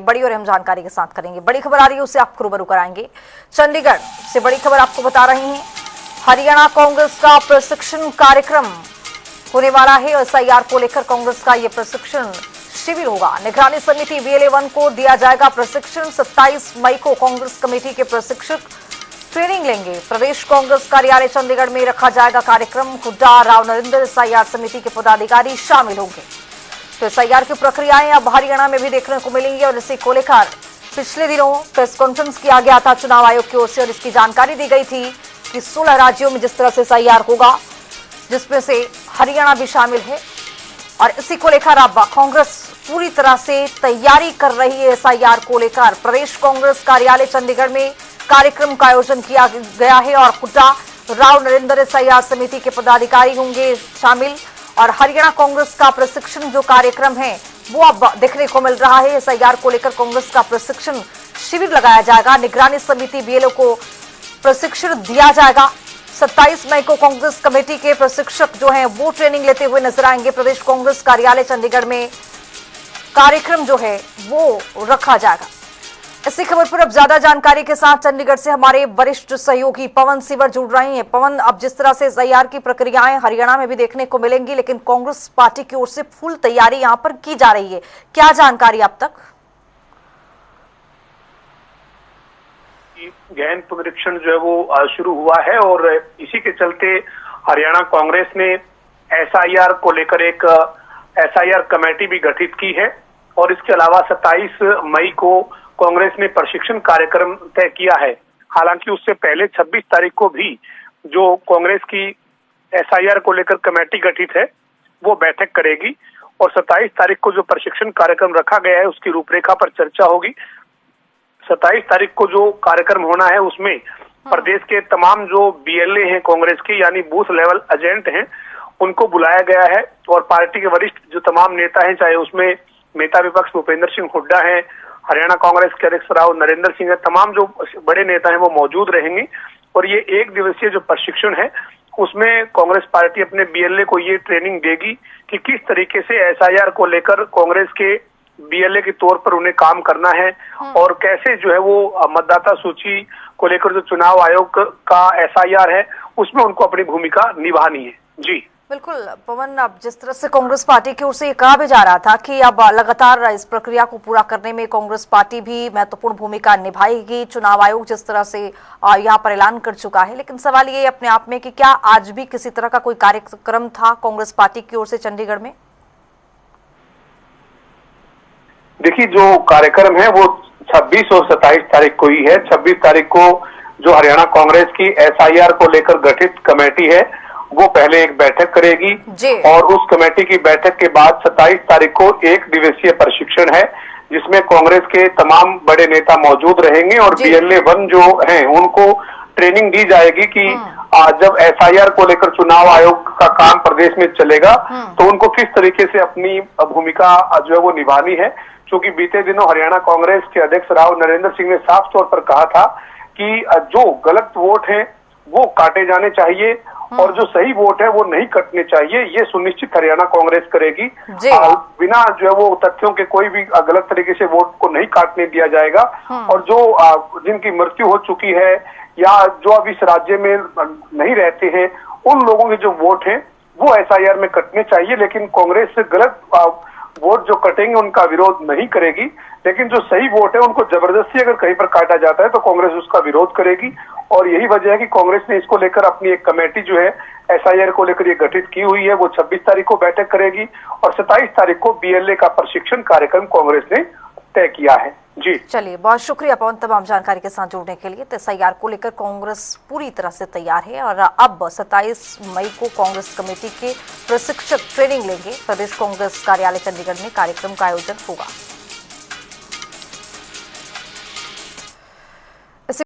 बड़ी और अहम जानकारी के साथ करेंगे। बड़ी खबर आ रही है, उससे आपको रूबरू कराएंगे। चंडीगढ़ से बड़ी खबर आपको बता रही हैं। हरियाणा कांग्रेस का प्रशिक्षण कार्यक्रम होने वाला है और एसआईआर को लेकर कांग्रेस का यह प्रशिक्षण शिविर होगा। निगरानी समिति BLA-1 को दिया जाएगा प्रशिक्षण। 27 मई को कांग्रेस कमेटी के प्रशिक्षक ट्रेनिंग लेंगे। प्रदेश कांग्रेस कार्यालय चंडीगढ़ में रखा जाएगा कार्यक्रम। हुड्डा, राव नरेंद्र, एसआईआर समिति के पदाधिकारी शामिल होंगे। तो एसआईआर की प्रक्रियाएं अब हरियाणा में भी देखने को मिलेंगी और इसी को लेकर पिछले दिनों प्रेस कॉन्फ्रेंस किया गया था चुनाव आयोग की ओर से और इसकी जानकारी दी गई थी कि 16 राज्यों में जिस तरह से एसआईआर होगा, जिसमें से हरियाणा भी शामिल है और इसी को लेकर अब कांग्रेस पूरी तरह से तैयारी कर रही है। एसआईआर को लेकर प्रदेश कांग्रेस कार्यालय चंडीगढ़ में कार्यक्रम का आयोजन किया गया है और हुड्डा, राव नरेंद्र, एसआईआर समिति के पदाधिकारी होंगे शामिल और हरियाणा कांग्रेस का प्रशिक्षण जो कार्यक्रम है वो अब देखने को मिल रहा है। एसआईआर को लेकर कांग्रेस का प्रशिक्षण शिविर लगाया जाएगा। निगरानी समिति BLA को प्रशिक्षण दिया जाएगा। 27 मई को कांग्रेस कमेटी के प्रशिक्षक जो हैं वो ट्रेनिंग लेते हुए नजर आएंगे। प्रदेश कांग्रेस कार्यालय चंडीगढ़ में कार्यक्रम जो है वो रखा जाएगा। इसी खबर पर अब ज्यादा जानकारी के साथ चंडीगढ़ से हमारे वरिष्ठ सहयोगी पवन सिवर जुड़ रहे हैं। पवन, अब जिस तरह से एसआईआर की प्रक्रियाएं हरियाणा में भी देखने को मिलेंगी, लेकिन कांग्रेस पार्टी की ओर से फुल तैयारी यहां पर की जा रही है, क्या जानकारी अब तक? गहन पुनरीक्षण जो है वो शुरू हुआ है और इसी के चलते हरियाणा कांग्रेस ने एसआईआर को लेकर एक एसआईआर कमेटी भी गठित की है और इसके अलावा 27 मई को कांग्रेस ने प्रशिक्षण कार्यक्रम तय किया है। हालांकि उससे पहले 26 तारीख को भी जो कांग्रेस की एसआईआर को लेकर कमेटी गठित है वो बैठक करेगी और 27 तारीख को जो प्रशिक्षण कार्यक्रम रखा गया है उसकी रूपरेखा पर चर्चा होगी। 27 तारीख को जो कार्यक्रम होना है उसमें प्रदेश के तमाम जो BLA हैं कांग्रेस के, यानी बूथ लेवल एजेंट हैं, उनको बुलाया गया है और पार्टी के वरिष्ठ जो तमाम नेता हैं, चाहे उसमें नेता विपक्ष भूपेंद्र सिंह हुड्डा हैं, हरियाणा कांग्रेस के अध्यक्ष राव नरेंद्र सिंह है, तमाम जो बड़े नेता हैं वो मौजूद रहेंगे और ये एक दिवसीय जो प्रशिक्षण है उसमें कांग्रेस पार्टी अपने BLA को ये ट्रेनिंग देगी कि किस तरीके से एसआईआर को लेकर कांग्रेस के BLA के तौर पर उन्हें काम करना है और कैसे जो है वो मतदाता सूची को लेकर जो चुनाव आयोग का एसआईआर है उसमें उनको अपनी भूमिका निभानी है। जी बिल्कुल पवन, अब जिस तरह से कांग्रेस पार्टी की ओर से कहा भी जा रहा था कि अब लगातार इस प्रक्रिया को पूरा करने में कांग्रेस पार्टी भी महत्वपूर्ण भूमिका निभाएगी। चुनाव आयोग जिस तरह से यहाँ पर ऐलान कर चुका है, लेकिन सवाल ये अपने आप में कि क्या आज भी किसी तरह का कोई कार्यक्रम था कांग्रेस पार्टी की ओर से चंडीगढ़ में? देखिए, जो कार्यक्रम है वो 26 और 27 तारीख को ही है। 26 तारीख को जो हरियाणा कांग्रेस की एसआईआर को लेकर गठित कमेटी है वो पहले एक बैठक करेगी और उस कमेटी की बैठक के बाद 27 तारीख को एक दिवसीय प्रशिक्षण है जिसमें कांग्रेस के तमाम बड़े नेता मौजूद रहेंगे और BLA-1 जो हैं उनको ट्रेनिंग दी जाएगी कि जब एसआईआर को लेकर चुनाव आयोग का काम प्रदेश में चलेगा तो उनको किस तरीके से अपनी भूमिका जो है वो निभानी है। क्योंकि बीते दिनों हरियाणा कांग्रेस के अध्यक्ष राव नरेंद्र सिंह ने साफ तौर पर कहा था कि जो गलत वोट हैं वो काटे जाने चाहिए और जो सही वोट है वो नहीं कटने चाहिए। ये सुनिश्चित हरियाणा कांग्रेस करेगी। बिना जो है वो तथ्यों के कोई भी गलत तरीके से वोट को नहीं काटने दिया जाएगा और जो जिनकी मृत्यु हो चुकी है या जो अब इस राज्य में नहीं रहते हैं उन लोगों के जो वोट हैं वो एसआईआर में कटने चाहिए। लेकिन कांग्रेस से गलत वोट जो कटेंगे उनका विरोध नहीं करेगी, लेकिन जो सही वोट है उनको जबरदस्ती अगर कहीं पर काटा जाता है तो कांग्रेस उसका विरोध करेगी और यही वजह है कि कांग्रेस ने इसको लेकर अपनी एक कमेटी जो है एसआईआर को लेकर ये गठित की हुई है। वो 26 तारीख को बैठक करेगी और 27 तारीख को BLA का प्रशिक्षण कार्यक्रम कांग्रेस ने तय किया है। जी चलिए, बहुत शुक्रिया पवन तमाम जानकारी के साथ जुड़ने के लिए। तो एसआईआर को लेकर कांग्रेस पूरी तरह से तैयार है और अब 27 मई को कांग्रेस कमेटी के प्रशिक्षक ट्रेनिंग लेंगे। प्रदेश कांग्रेस कार्यालय चंडीगढ़ में कार्यक्रम का आयोजन होगा।